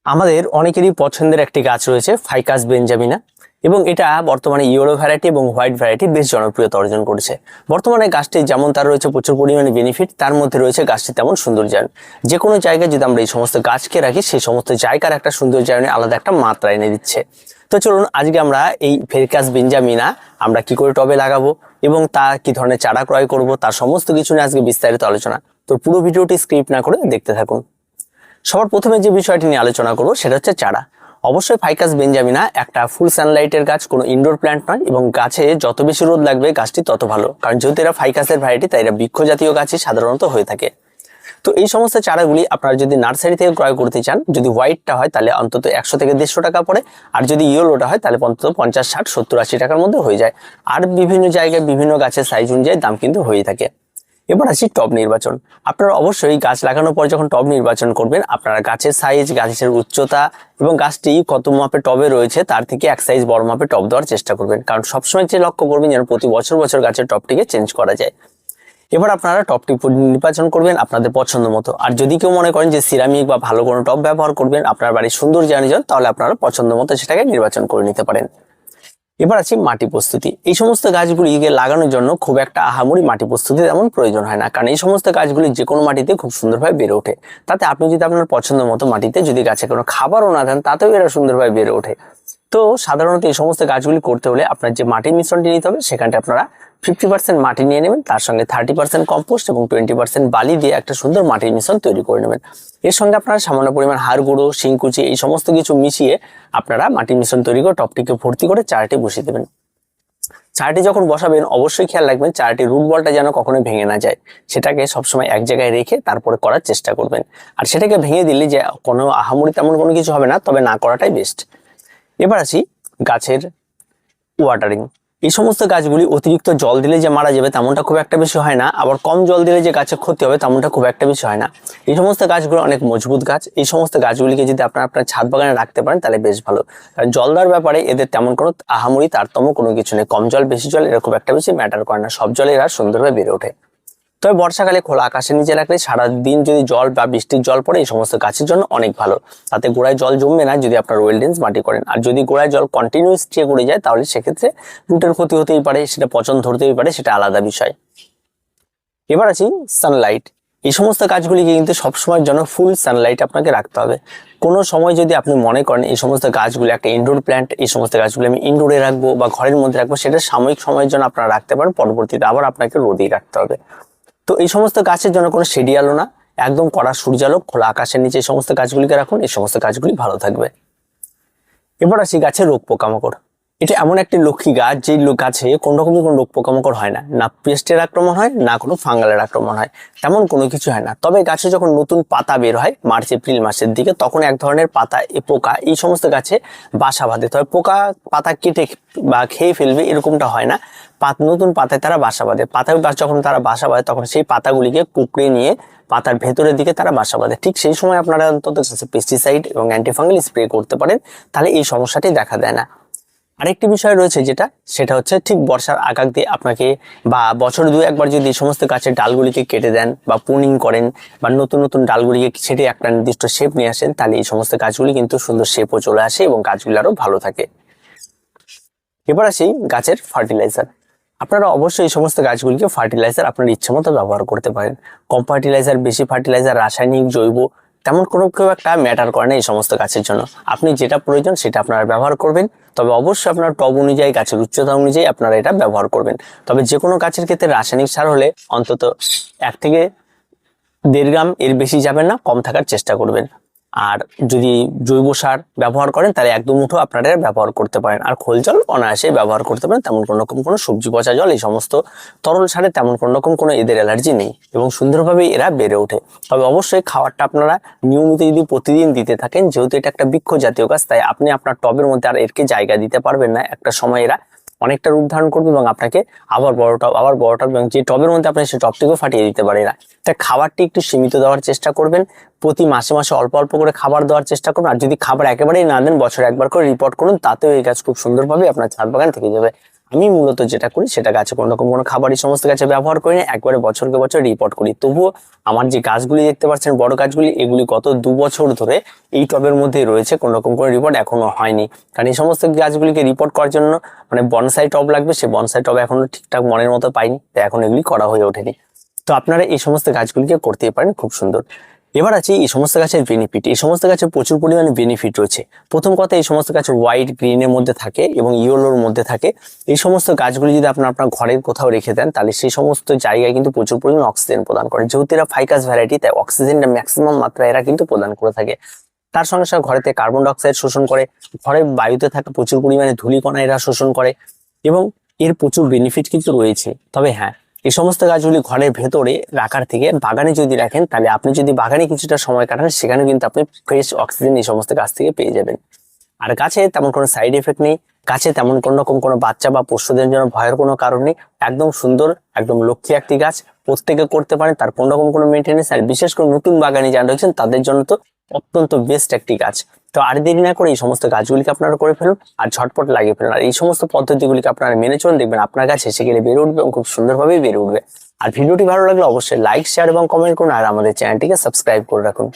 আমাদের অনেকেরই পছন্দের একটি গাছ রয়েছে ফাইকাস বেঞ্জামিনা এবং এটা বর্তমানে ইয়েলো ভ্যারাইটি এবং হোয়াইট ভ্যারাইটি বেশ জনপ্রিয়তা অর্জন করেছে। বর্তমানে গাছটি যেমন তার রয়েছে প্রচুর পরিমাণে বেনিফিট, তার মধ্যে রয়েছে গাছটি তেমন সৌন্দর্যায়ন। যে কোনো জায়গায় যদি আমরা এই সমস্ত গাছকে রাখি সেই সমস্ত জায়গার একটা সৌন্দর্যায়নে আলাদা একটা মাত্রা এনে দিচ্ছে। তো চলুন আজকে আমরা এই ফাইকাস বেঞ্জামিনা আমরা কি করে টবে লাগাবো এবং তা কি ধরনের চারা ক্রয় করব তার সমস্ত কিছু নিয়ে আজকে বিস্তারিত আলোচনা। তো পুরো ভিডিওটি স্কিপ না করে দেখতে থাকুন। সবার প্রথমে যে বিষয়টি নিয়ে আলোচনা করব সেটা হচ্ছে চারা। অবশ্যই ফাইকাস বেঞ্জামিনা একটা ফুল সানলাইটের গাছ, কোনো ইনডোর প্ল্যান্ট নয় এবং গাছে যত বেশি রোদ লাগবে গাছটি তত ভালো, কারণ যেহেতু এরা ফাইকাসের ভ্যারাইটি তাই এরা বৃক্ষ জাতীয় গাছই সাধারণত হয়ে থাকে। তো এই সমস্ত চারাগুলি আপনারা যদি নার্সারি থেকে ক্রয় করতে চান, যদি হোয়াইটটা হয় তাহলে অন্তত 100 থেকে 150 টাকা পড়ে, আর যদি ইয়েলোটা হয় তাহলে অন্তত 50, 60, 70, 80 টাকার মধ্যে হয়ে যায়। আর বিভিন্ন জায়গায় বিভিন্ন গাছের সাইজ অনুযায়ী দাম কিন্তু হয়ে থাকে। এবার আসি টব নির্বাচন। আপনারা অবশ্যই গাছ লাগানোর পর যখন টব নির্বাচন করবেন, আপনারা গাছের সাইজ, গাছের উচ্চতা এবং গাছটি কত মাপে টবে রয়েছে তার থেকে এক সাইজ বড় মাপে টব দেওয়ার চেষ্টা করবেন, কারণ সবসময় যে লক্ষ্য করবেন যেন প্রতি বছর বছর গাছের টবটিকে চেঞ্জ করা যায়। এবার আপনারা টবটি নির্বাচন করবেন আপনাদের পছন্দ মতো। আর যদি কেউ মনে করেন যে সিরামিক বা ভালো কোনো টব ব্যবহার করবেন আপনার বাড়ির সৌন্দর্যায়নের জন্য, তাহলে আপনারা পছন্দ মতো সেটাকে নির্বাচন করে নিতে পারেন। এবার আছে মাটি প্রস্তুতি। এই সমস্ত গাছগুলিকে লাগানোর জন্য খুব একটা আহামরি মাটি প্রস্তুতি তেমন প্রয়োজন হয় না, কারণ এই সমস্ত গাছগুলি যে কোনো মাটিতে খুব সুন্দরভাবে বেড়ে ওঠে। তাতে আপনি যদি আপনার পছন্দ মতো মাটিতে যদি গাছে কোনো খাবারও না দেন তাতেও এরা সুন্দরভাবে বেড়ে ওঠে। তো সাধারণত এই সমস্ত গাছগুলি করতে হলে আপনার যে মাটির মিশ্রণটি নিতে হবে সেখানটা আপনারা 50% মাটি নিয়ে নেবেন, তার সঙ্গে 30% কম্পোস্ট এবং 20% বালি দিয়ে একটা সুন্দর মাটির মিশ্রণ তৈরি করে নেবেন। এর সঙ্গে আপনারা সামান্য পরিমাণ হাড় গুঁড়ো, শিংকুচি এই সমস্ত কিছু মিশিয়ে আপনারা মাটির মিশ্রণ তৈরি করে টবটিকে ভর্তি করে চারাটি বসিয়ে দেবেন। চারাটি যখন বসাবেন অবশ্যই খেয়াল রাখবেন চারাটির রুট বলটা যেন কখনোই ভেঙে না যায়, সেটাকে সবসময় এক জায়গায় রেখে তারপরে করার চেষ্টা করবেন। আর সেটাকে ভেঙে দিলে যে কোনো আহামরি তেমন কোনো কিছু হবে না, তবে না করাটাই বেস্ট। এবার আসি গাছের ওয়াটারিং। এই সমস্ত গাছগুলি অতিরিক্ত জল দিলে যে মারা যাবে তেমনটা খুব একটা বেশি হয় না, আবার কম জল দিলে যে গাছের ক্ষতি হবে তেমনটা খুব একটা বেশি হয় না। এই সমস্ত গাছগুলো অনেক মজবুত গাছ। এই সমস্ত গাছগুলিকে যদি আপনার ছাদ বাগানে রাখতে পারেন তাহলে বেশ ভালো, কারণ জল দেওয়ার ব্যাপারে এদের তেমন কোনো আহামরি তারতম্য কোনো কিছু নেই। কম জল বেশি জল এরা খুব একটা বেশি ম্যাটার করে না, সব জলে এরা সুন্দরভাবে বেড়ে ওঠে। তবে বর্ষাকালে খোলা আকাশের নিচে রাখলে সারাদিন যদি জল বা বৃষ্টির জল পড়ে এই সমস্ত গাছের জন্য অনেক ভালো। তাতে গোড়ায় জল জমবে না যদি আপনার ওয়েলডেন্স মাটি করেন। আর যদি গোড়ায় জল কন্টিনিউস স্টে করে যায় তাহলে সেক্ষেত্রে রুটের ক্ষতি হতেই পারে, সেটা পচন ধরতেই পারে, সেটা আলাদা বিষয়। এবার আছি সানলাইট। এই সমস্ত গাছগুলিকে কিন্তু সবসময়ের জন্য ফুল সানলাইট আপনাকে রাখতে হবে। কোনো সময় যদি আপনি মনে করেন এই সমস্ত গাছগুলি একটা ইনডোর প্ল্যান্ট, এই সমস্ত গাছগুলি আমি ইনডোরে রাখবো বা ঘরের মধ্যে রাখবো, সেটা সাময়িক সময়ের জন্য আপনারা রাখতে পারেন, পরবর্তীতে আবার আপনাকে রোদেই রাখতে হবে। তো এই সমস্ত গাছের জন্য কোনো শেডি আলো না, একদম কড়া সূর্যালোক, খোলা আকাশের নিচে এই সমস্ত গাছগুলিকে রাখুন, এই সমস্ত গাছগুলি ভালো থাকবে। এবার আসি গাছের রোগ পোকামাকড়। এটা এমন একটি লক্ষ্মী গাছ যে গাছে কোনো রকমের কোনো রোগ পোকামাকড় হয় না, না পেস্টের আক্রমণ হয় না কোনো ফাঙ্গালের আক্রমণ হয়, তেমন কোনো কিছু হয় না। তবে গাছে যখন নতুন পাতা বের হয় মার্চ এপ্রিল মাসের দিকে, তখন এক ধরনের পাতা পোকা এই সমস্ত গাছে বাসা বাঁধে। তবে পোকা পাতা কেটে বা খেয়ে ফেলবে এরকমটা হয় না, নতুন পাতায় তারা বাসা বাঁধে। পাতায় যখন তারা বাসা বাঁধে তখন সেই পাতাগুলিকে কুঁকড়ে নিয়ে পাতার ভেতরের দিকে তারা বাসা বাঁধে। ঠিক সেই সময় আপনারা অন্তত পেস্টিসাইড এবং অ্যান্টিফাঙ্গাল স্প্রে করতে পারেন, তাহলে এই সমস্যাটি দেখা দেয় না। আরেকটি বিষয় রয়েছে সেটা হচ্ছে ঠিক বর্ষার আগাগ দিয়ে আপনাকে বা বছরে 2-1 যদি এই সমস্ত গাছের ডালগুলিকে কেটে দেন বা প্রুনিং করেন বা নতুন নতুন ডালগুলিকে ছেটে একটা নির্দিষ্ট শেপ নিয়ে আসেন, তাহলে এই সমস্ত গাছগুলি কিন্তু সুন্দর শেপও চলে আসে এবং গাছগুলি আরও ভালো থাকে। এবার আসি গাছের ফার্টিলাইজার। আপনারা অবশ্যই এই সমস্ত গাছগুলিকে ফার্টিলাইজার আপনার ইচ্ছে মতো ব্যবহার করতে পারেন। কম ফার্টিলাইজার, বেশি ফার্টিলাইজার, রাসায়নিক, জৈব তেমন কেউ একটা ম্যাটার করে না এই সমস্ত গাছের জন্য। আপনি যেটা প্রয়োজন সেটা আপনারা ব্যবহার করবেন, তবে অবশ্যই আপনার টব অনুযায়ী, গাছের উচ্চতা অনুযায়ী আপনারা এটা ব্যবহার করবেন। তবে যে কোনো গাছের ক্ষেত্রে রাসায়নিক সার হলে অন্তত 1 থেকে 1.5 গ্রাম, এর বেশি যাবেন না, কম থাকার চেষ্টা করবেন। আর যদি জৈব সার ব্যবহার করেন তাহলে 1-2 মুঠো আপনারা ব্যবহার করতে পারেন। আর খোল জল অনায়াসে ব্যবহার করতে পারেন, তেমন কোনো সবজি পচা জল, এই সমস্ত তরল সারে তেমন কোনো এদের অ্যালার্জি নেই এবং সুন্দরভাবে এরা বেড়ে ওঠে। তবে অবশ্যই খাবারটা আপনারা নিয়মিত যদি প্রতিদিন দিতে থাকেন, যেহেতু এটা একটা বৃক্ষ জাতীয় গাছ তাই আপনি আপনার টবের মধ্যে আর এরকে জায়গা দিতে পারবেন না। একটা সময় এরা অনেকটা রূপ ধারণ করবে এবং আপনাকে আবার বড় টব এবং যে টবের মধ্যে আপনি সেই টবটিকেও ফাটিয়ে দিতে পারে না। তাই খাবারটি একটু সীমিত দেওয়ার চেষ্টা করবেন, প্রতি মাসে মাসে অল্প অল্প করে খাবার দেওয়ার চেষ্টা করুন। আর যদি খাবার একেবারেই না দেন, বছরে 1বার করে রিপোর্ট করুন, তাতেও এই গাছ খুব সুন্দরভাবে আপনার ছাদ বাগান থেকে যাবে। আমি মূলত যেটা করি সেটা গাছে কোনো রকম কোনো খাবারই সমস্ত গাছে ব্যবহার করি না, একবারে বছরকে বছর রিপোর্ট করি। তবুও আমার যে গাছগুলি দেখতে পাচ্ছেন বড় গাছগুলি, এগুলি গত 2 বছর ধরে এই টবের মধ্যেই রয়েছে, কোনো রকম কোনো রিপোর্ট এখনো হয়নি। কারণ এই সমস্ত গাছগুলিকে রিপোর্ট করার জন্য মানে বনসাই টব লাগবে, সেই বনসাই টব এখনো ঠিকঠাক মনের মতো পাইনি, তাই এখন এগুলি করা হয়ে ওঠেনি। তো আপনারা এই সমস্ত গাছগুলিকে করতেই পারেন, খুব সুন্দর। এবার আছে এই সমস্ত গাছের বেনিফিট। এই সমস্ত গাছের প্রচুর পরিমাণে বেনিফিট রয়েছে। প্রথম কথা, এই সমস্ত গাছ হোয়াইট গ্রিনের মধ্যে থাকে এবং ইয়েলোর মধ্যে থাকে। এই সমস্ত গাছগুলি যদি আপনার ঘরের কোথাও রেখে দেন, তাহলে সেই সমস্ত জায়গায় কিন্তু প্রচুর পরিমাণে অক্সিজেন প্রদান করে। যেহেতু এরা ফাইকাস ভ্যারাইটি, তাই অক্সিজেনটা ম্যাক্সিমাম মাত্রায় এরা কিন্তু প্রদান করে থাকে। তার সঙ্গে সঙ্গে ঘরেতে কার্বন ডাইঅক্সাইড শোষণ করে, ঘরের বায়ুতে থাকা প্রচুর পরিমাণে ধূলিকণা এরা শোষণ করে, এবং এর প্রচুর বেনিফিট কিন্তু রয়েছে। তবে হ্যাঁ, এই সমস্ত গাছগুলি ঘরের ভেতরে রাখার থেকে বাগানে যদি রাখেন, তাহলে আপনি যদি বাগানে কিছুটা সময় কাটান, সেখানে কিন্তু আপনি ফ্রেশ অক্সিজেন এই সমস্ত গাছ থেকে পেয়ে যাবেন। আর গাছে তেমন কোনো সাইড এফেক্ট নেই, গাছে তেমন কোনো রকম কোনো বাচ্চা বা পোষ্যদের জন্য ভয়ের কোনো কারণ নেই। একদম সুন্দর, একদম লক্ষ্মী একটি গাছ, প্রত্যেকে করতে পারেন, তার কোনো রকম কোনো মেনটেনেন্স। আর বিশেষ করে নতুন বাগানি যারা রয়েছেন তাদের জন্য তো অত্যন্ত বেস্ট একটি গাছ। তো আর দেরি না করে এই সমস্ত গাছগুলিকে আপনারা করে ফেলুন আর ঝটপট লাগিয়ে ফেলুন। আর এই সমস্ত পদ্ধতিগুলিকে আপনারা মেনে চলুন, দেখবেন আপনার গাছ এসে গেলে বেড়ে উঠবে এবং খুব সুন্দরভাবেই বেড়ে উঠবে। আর ভিডিওটি ভালো লাগলে অবশ্যই লাইক, শেয়ার এবং কমেন্ট করুন, আর আমাদের চ্যানেলটিকে সাবস্ক্রাইব করে রাখুন।